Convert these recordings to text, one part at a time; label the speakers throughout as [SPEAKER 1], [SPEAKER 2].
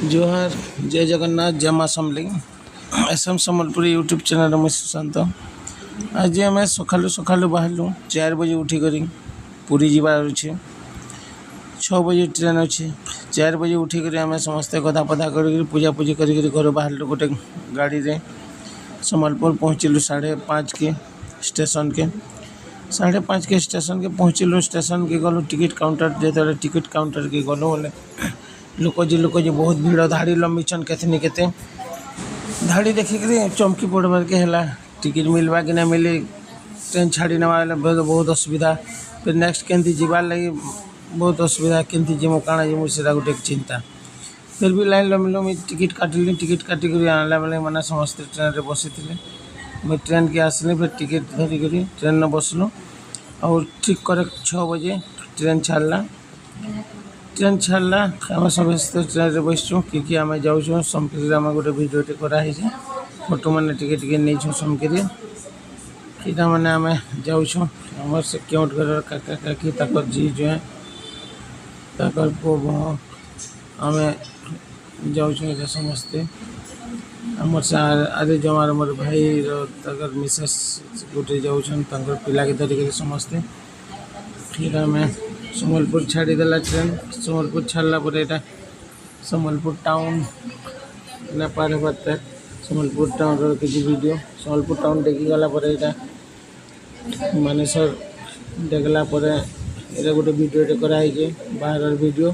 [SPEAKER 1] जोहार जय जगन्नाथ जय माँ समली एसएम सम्बलपुर यूट्यूब चैनल में सुशांत। आज आम सकालू सकालू बाहर 4 बजे उठिक पुरी जाबार अच्छे 6 बजे ट्रेन अच्छे 4 बजे उठिक आम समस्ते गधा पधा कर पूजा पूजी कर घर बाहर गोटे गाड़ी रे सम्बलपुर पहुँचलु 5:30 के स्टेशन के 5:30 के स्टेशन के पहुँचलु। स्टेशन के गलु टिकट काउंटर जो टिकट काउंटर के गलु बोले लोक जी बहुत भीड़ धाड़ी लंबीछन केते धाड़ी देखिक चमकी पड़बार के है टिकट मिलवा कि ना मिले ट्रेन छाड़ी नवा बहुत असुविधा फिर नेक्स्ट केमती जीवार लगी बहुत असुविधा केमती जीमु काଣା जीमु से गोटे चिंता फिर भी लाइन लम्बी लम्बी टिकट काटिली टिकट काटिक आनला बेले मैंने समस्त ट्रेन रे बसी मुझे ट्रेन के आसली फिर टिकट धरिक ट्रेन में बसलु और ठीक करेक्ट 6 बजे ट्रेन छाड़ला आम समस्त ट्रेन रे बसचु कि आम जाऊँ समकिरी आम गोटे भिडियोटे कराई फोटो मैंने टिके नहीं समकिरी इटा मैंने आम जाऊँ आम से केउट घर काका काकी तक जी जो है तक पु आम जाऊँ समस्ते आम से आदि जमार मोर भाई तक मिसेस गोटे जाऊँ पिला के धरिक समस्ते फिर आम सम्बलपुर छाड़ीदेला ट्रेन सम्बलपुर छाड़ला यहाँ सम्बलपुर टाउन ना पार होता सम्बलपुर टाउन किसी वीडियो सम्बलपुर टाउन देखीगला यहाँ मानेसर देखला ये गोटे भिडियोटे कराई बाहर वीडियो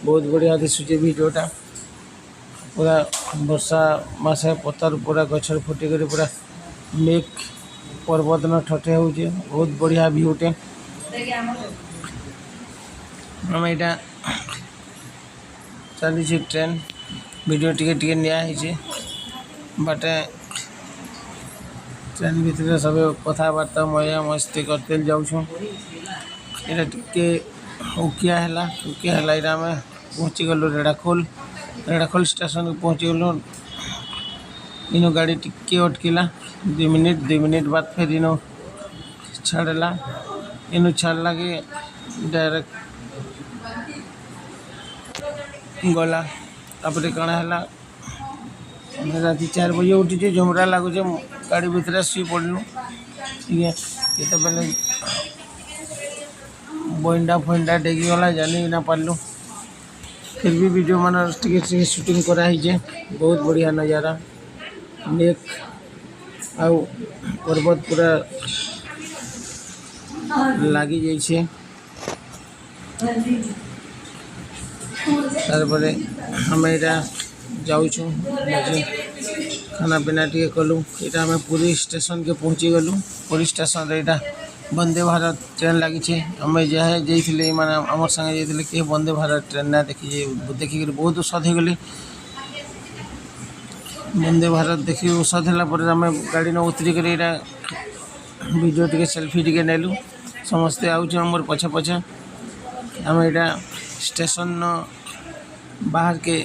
[SPEAKER 1] बहुत बढ़िया दिशुचे भिडियोटा पूरा वर्षा मसे पतर पूरा गचर फुटिक पूरा मेघ पर्वत न ठटे हो बहुत बढ़िया भ्यूटे आम यहाँ चली ट्रेन वीडियो टिके नियाई बाटे ट्रेन भितर सब कथबार्ता मजा मस्ती करते जाऊँ यहाँ टिके उकिया है आम पहुँची गलु रेड़ाखोल स्टेशन पहुँची गलु इन गाड़ी टिके अटकिला 2 मिनिट बाद फिर इन छाड़ला इन छाड़ला कि डायरेक्ट गला तापर कण है राति 4 बजे उठी झुमरा लगुचे गाड़ी भितर शुई पड़लु केत बेले बइंडा फइंडा डेगीगला जानी ना पार्लु फिर भी वीडियो मान टिके शूटिंग कराई बहुत बढ़िया नज़ारा मेघ आउ पर्वत पूरा लगी जाइए तारपरे आम यहाँ जाऊँ खाना पीना टे कलु यहाँ आम पुरी स्टेशन के पहुँची गलु पुरी स्टेशन यहाँ वंदे भारत ट्रेन लगी आम जहाँ जाइए माने आम संगे जाइए कि वंदे भारत ट्रेन ना देखिक बहुत उषद हो गली वंदे भारत देखिए उषद है आम गाड़ी न उतरिक वीडियो टे सेल्फी टे नेलु समस्ते आमर पछे पछे आम यहाँ स्टेशन बाहर के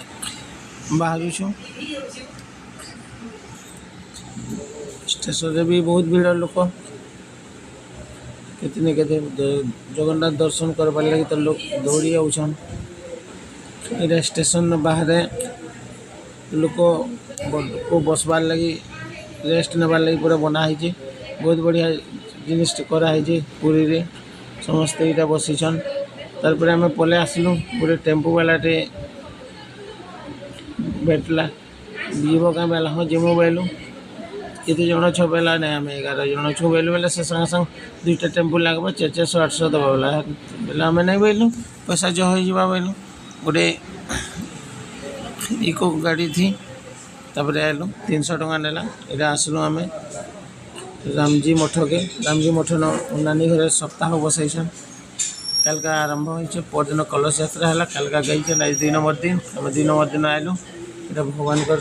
[SPEAKER 1] बाहर स्टेशन भी बहुत भीड़ लोक कितने जगन्नाथ दर्शन करवार लगी तो लोग दौड़ी आउछन यहाँ स्टेशन बाहर लोक को बसबार लगी रेस्ट नेबार लगी पूरा बनाई बहुत बढ़िया जिनिस कराई पुरी रे समस्ते यहाँ बसीछन तारपर आम पले आसलु गोटे टेम्पो वालाटे भेटला जीव क्या बेला हाँ जिमु बैलु केते जन छ बेला नहीं आम 11 जन छो बैलु बेले से संग संग 2टा टेम्पो लगवा 400-800 दबा बेला आम नहीं बैलु पैसा जो हो बैलु गोटे इको गाड़ी थी तापर आलु 300 टका नेला यहाँ आसलु आम रामजी मठ नानी घर सप्ताह बसैछन कल का आरंभ हो परदिन कलश यात्रा है कल का गई आज 2 नंबर दिन आम 2 नंबर दिन आलु ये भगवान का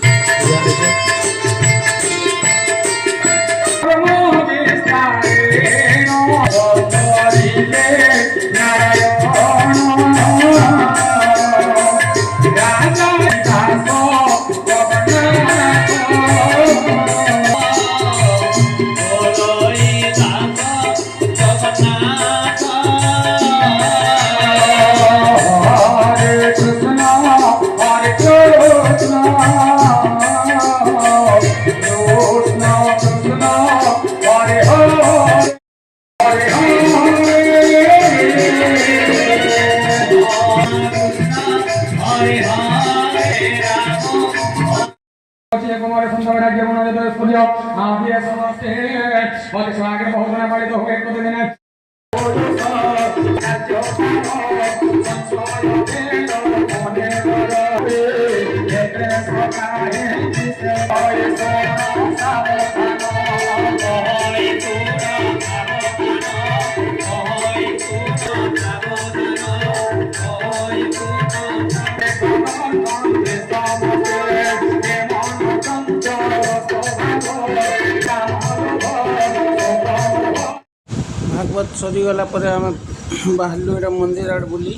[SPEAKER 1] Hare Krishna, Hare Krishna. Bhagavat सरीगला आम बाहर यहाँ मंदिर आड़ बुली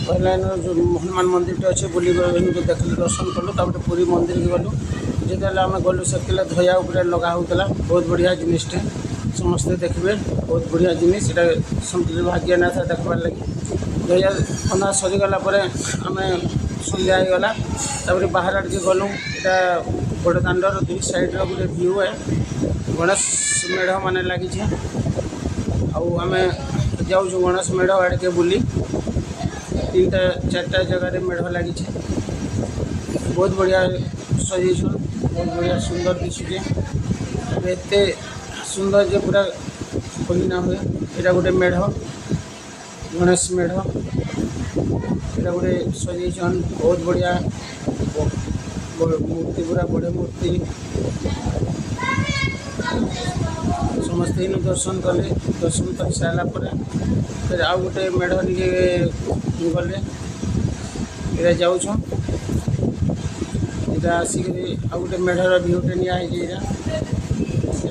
[SPEAKER 1] पहला जो हनुमान मंदिर अच्छे बुली देखल दर्शन कलु तापर पूरी मंदिर के गलु जिते आम गलु से धया उपर लगा होता बहुत बढ़िया जिनटे समस्ते देखिए बहुत बढ़िया जिनिस समझ भाग्य ना था देखबार लगे धया बंधा सरीगला आम सन्ध्या होगला तापर बाहर आड़ के गलु यहाँ बड़ दाण्डर दुई साइड्र गोटे व्यू है गणेश मेढ़ मान लगी आम जाऊँ गणेश मेढ़ आड़ के बुली 3-4 जगह मेढ़ लगी बहुत बढ़िया सजे बहुत बढ़िया सुंदर दिशुचे एत सुंदर जे पूरा कही ना हुए यहाँ गोटे मेढ़ गणेश मेढ़ यहाँ गोटे सजे बहुत बढ़िया मूर्ति पूरा बड़े मूर्ति समस्ते इन दर्शन कले दर्शन कर सारापर फिर आउ गोटे मेढ़ टे गले इधर जाऊँ इधर आसिक आउ गोटे मेढ़र भ्यूटे निया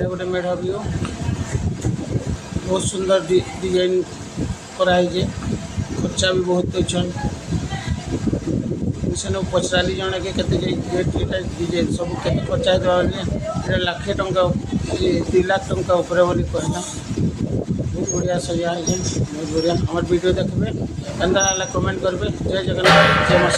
[SPEAKER 1] गोटे मेढ़ व्यू बहुत सुंदर डिजाइन कराई खर्चा भी बहुत अच्छन से पचारि जन के डिजाइन सब के खर्चा होता लाखे टंका 2 लाख टंका ऊपर बोली कहला बहुत बढ़िया सजा है बहुत बढ़िया हमारे वीडियो देखिए कमेंट करेंगे जय जगन्नाथ जय मां।